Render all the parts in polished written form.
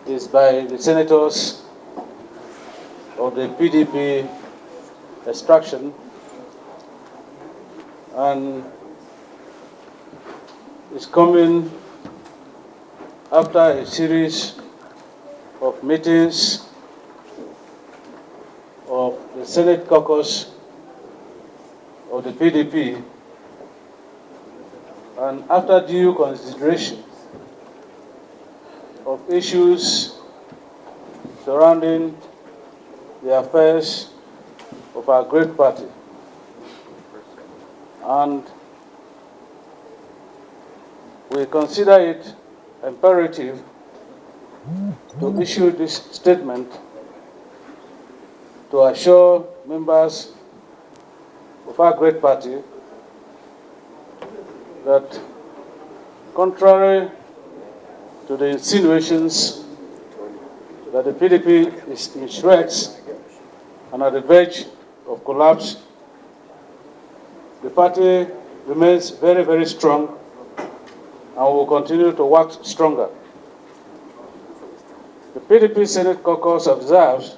is by the senators of the PDP extraction, and is coming after a series of meetings of the Senate Caucus of the PDP, and after due consideration of issues surrounding the affairs of our great party. And we consider it imperative to issue this statement to assure members of our great party that, contrary to the insinuations that the PDP is in shreds and at the verge of collapse, the party remains very, very strong and will continue to work stronger. The PDP Senate Caucus observes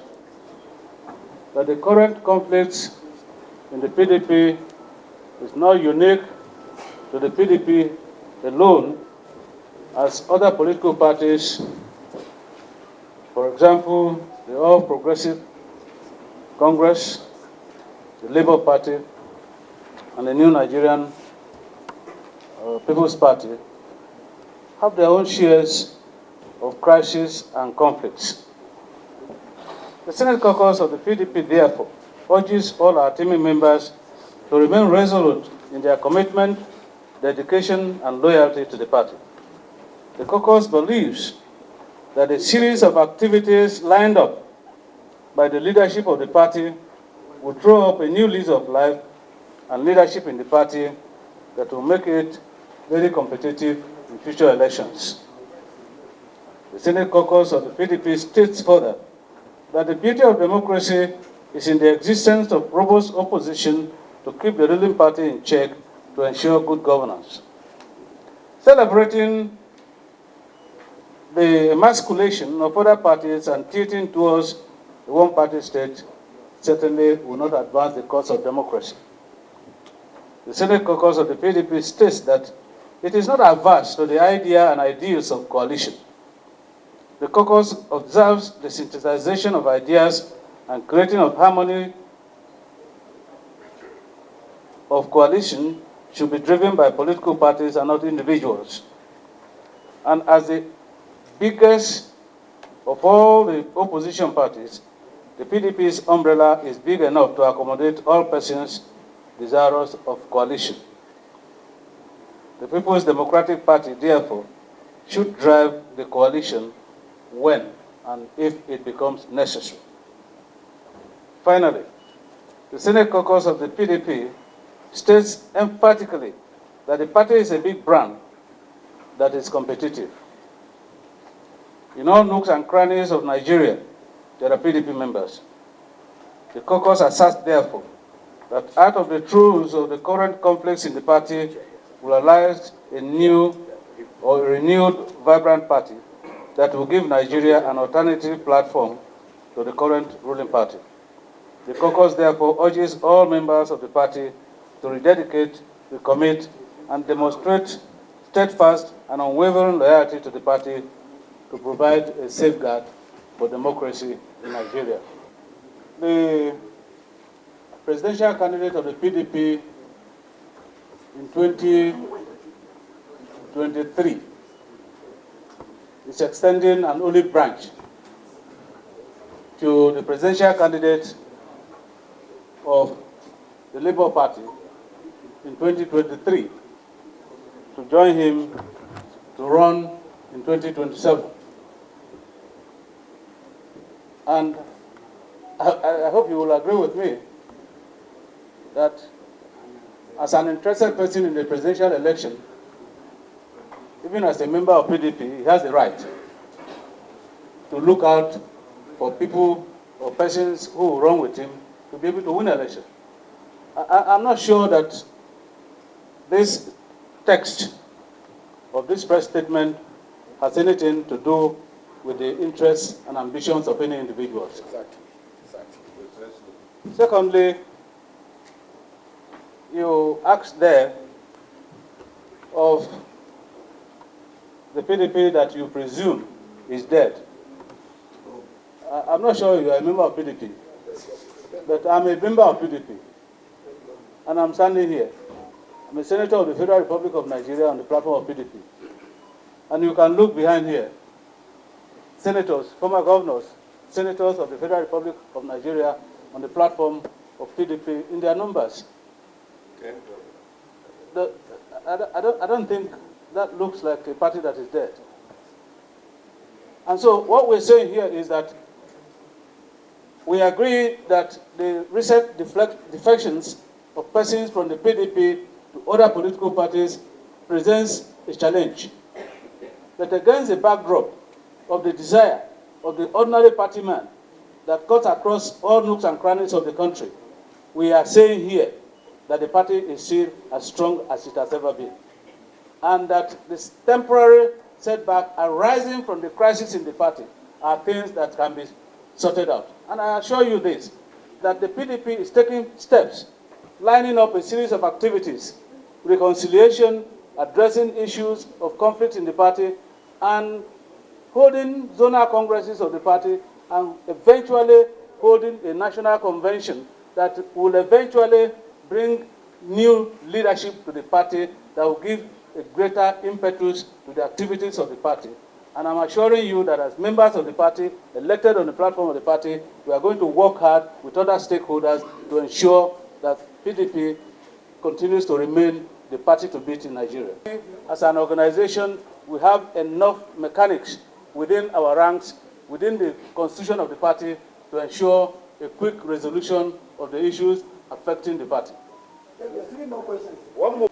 that the current conflicts in the PDP is not unique to the PDP alone, as other political parties, for example, the All Progressive Congress, the Labour Party, and the New Nigerian People's Party, have their own shares of crises and conflicts. The Senate Caucus of the PDP, therefore, urges all our teaming members to remain resolute in their commitment, dedication, and loyalty to the party. The caucus believes that a series of activities lined up by the leadership of the party will throw up a new lease of life and leadership in the party that will make it very competitive in future elections. The Senate Caucus of the PDP states further that the beauty of democracy is in the existence of robust opposition to keep the ruling party in check to ensure good governance. Celebrating the emasculation of other parties and tilting towards the one-party state certainly will not advance the cause of democracy. The Senate Caucus of the PDP states that it is not averse to the idea and ideals of coalition. The caucus observes the synthesization of ideas and creating of harmony of coalition should be driven by political parties and not individuals. And as the biggest of all the opposition parties, the PDP's umbrella is big enough to accommodate all persons desirous of coalition. The People's Democratic Party, therefore, should drive the coalition when and if it becomes necessary. Finally, the Senate Caucus of the PDP states emphatically that the party is a big brand that is competitive. In all nooks and crannies of Nigeria, there are PDP members. The caucus asserts, therefore, that out of the truths of the current conflicts in the party will arise a new or renewed vibrant party that will give Nigeria an alternative platform to the current ruling party. The caucus therefore urges all members of the party to rededicate, recommit, and demonstrate steadfast and unwavering loyalty to the party to provide a safeguard for democracy in Nigeria. The presidential candidate of the PDP in 2023 is extending an olive branch to the presidential candidate of the Labour Party in 2023 to join him to run in 2027. And I hope you will agree with me that as an interested person in the presidential election, even as a member of PDP, he has the right to look out for people or persons who will run with him to be able to win an election. I'm not sure that this text of this press statement has anything to do with the interests and ambitions of any individuals. Exactly. Secondly, you asked there of the PDP that you presume is dead. I'm not sure you are a member of PDP, but I'm a member of PDP, and I'm standing here. I'm a senator of the Federal Republic of Nigeria on the platform of PDP. And you can look behind here, senators, former governors, senators of the Federal Republic of Nigeria on the platform of PDP in their numbers. I don't think that looks like a party that is dead. And so what we're saying here is that we agree that the recent defections of persons from the PDP to other political parties presents a challenge. But against the backdrop of the desire of the ordinary party man that cuts across all nooks and crannies of the country, we are saying here that the party is still as strong as it has ever been. And that this temporary setback arising from the crisis in the party are things that can be sorted out. And I assure you this, that the PDP is taking steps, lining up a series of activities, reconciliation, addressing issues of conflict in the party, and holding zonal congresses of the party, and eventually holding a national convention that will eventually bring new leadership to the party that will give a greater impetus to the activities of the party. And I'm assuring you that as members of the party, elected on the platform of the party, we are going to work hard with other stakeholders to ensure that PDP continues to remain the party to beat in Nigeria. As an organization, we have enough mechanics within our ranks, within the constitution of the party, to ensure a quick resolution of the issues affecting the party. One more.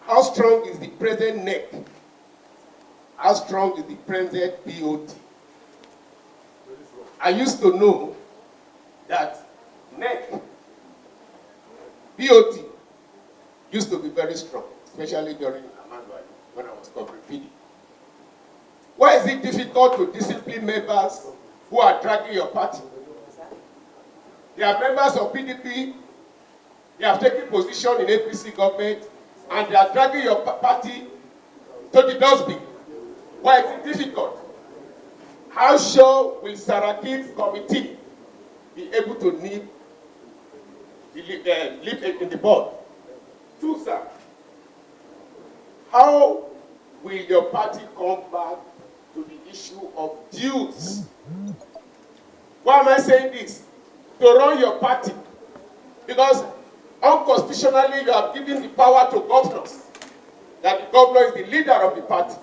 How strong is the present NEC? How strong is the present BOT? I used to know that NEC, BOT used to be very strong, especially during Amandwai, when I was covering PD. Why is it difficult to discipline members who are dragging your party? They are members of PDP, they have taken position in APC government, and they are dragging your party to the dustbin. Why is it difficult? How sure will Saraki's committee be able to live in the board? Two, sir. How will your party come back to the issue of dues? Why am I saying this? To run your party. Because unconstitutionally you have given the power to governors. That the governor is the leader of the party.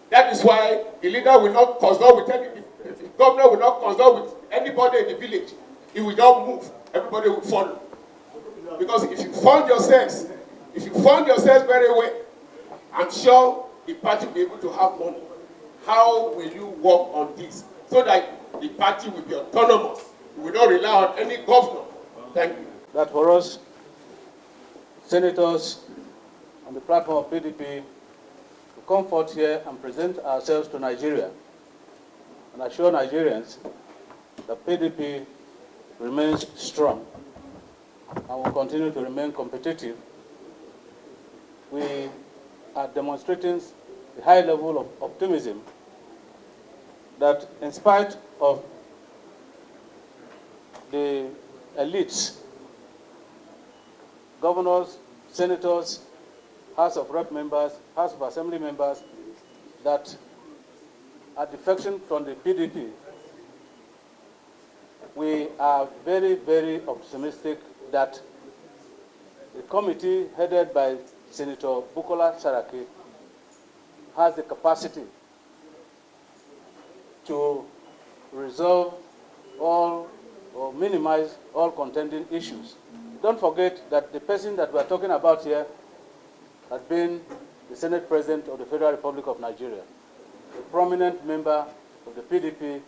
That is why the leader will not consult with the governor will not consult with anybody in the village. He will not move. Everybody will follow. Because if you fund yourselves very well, I'm sure the party will be able to have money. How will you work on this so that the party will be autonomous? We will not rely on any governor. Thank you. That for us, senators on the platform of PDP, to come forth here and present ourselves to Nigeria and assure Nigerians that PDP remains strong and will continue to remain competitive. We are demonstrating a high level of optimism that in spite of the elites, governors, senators, House of Rep members, House of Assembly members that are defection from the PDP, we are very, very optimistic that the committee headed by Senator Bukola Saraki has the capacity to resolve all or minimize all contending issues. Don't forget that the person that we're talking about here has been the Senate President of the Federal Republic of Nigeria, a prominent member of the PDP,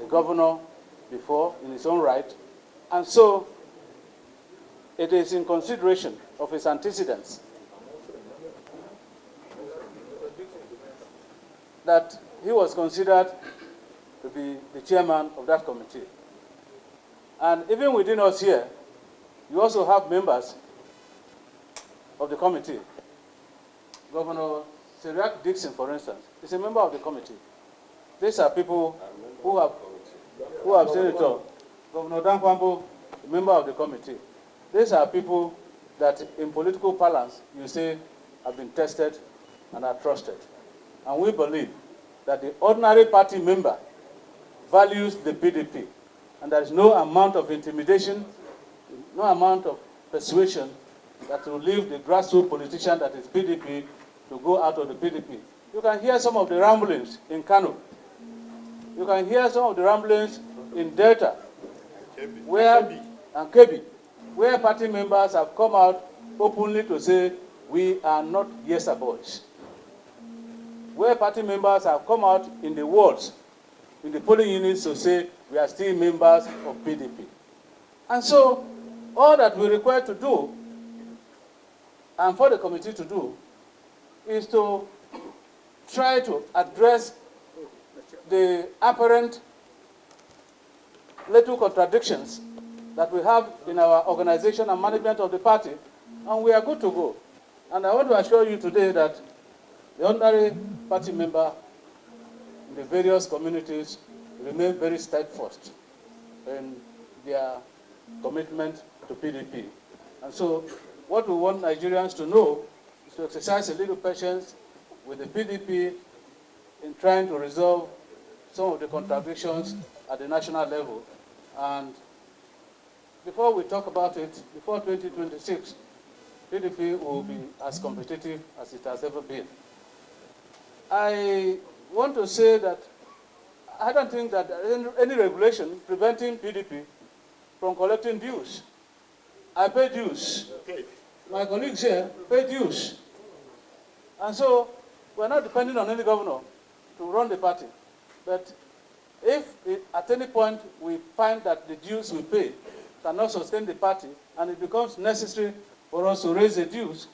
a governor before in his own right, and so it is in consideration of his antecedents that he was considered to be the chairman of that committee. And even within us here, you also have members of the committee. Governor Syriac Dixon, for instance, is a member of the committee. These are people who have seen it all. Governor Dankwambo, a member of the committee. These are people that in political parlance you say have been tested and are trusted. And we believe that the ordinary party member values the PDP, and there is no amount of intimidation, no amount of persuasion that will leave the grassroots politician that is PDP to go out of the PDP. You can hear some of the ramblings in Kano. You can hear some of the ramblings in Delta, and Kebbi, where party members have come out openly to say, we are not Yesa boys. Where party members have come out in the wards, in the polling units to say, we are still members of PDP. And so, all that we require to do, and for the committee to do, is to try to address the apparent little contradictions that we have in our organization and management of the party, and we are good to go. And I want to assure you today that the ordinary party member in the various communities remain very steadfast in their commitment to PDP. And so what we want Nigerians to know is to exercise a little patience with the PDP in trying to resolve some of the contradictions at the national level. And before we talk about it, before 2026, PDP will be as competitive as it has ever been. I want to say that I don't think that there is any regulation preventing PDP from collecting dues. I pay dues. Okay. My colleagues here pay dues. And so we're not depending on any governor to run the party. But if at any point we find that the dues we pay cannot sustain the party and it becomes necessary for us to raise the dues,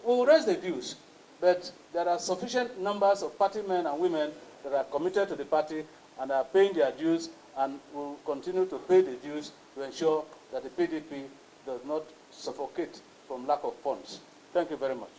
we will raise the dues. But there are sufficient numbers of party men and women that are committed to the party and are paying their dues and will continue to pay the dues to ensure that the PDP does not suffocate from lack of funds. Thank you very much.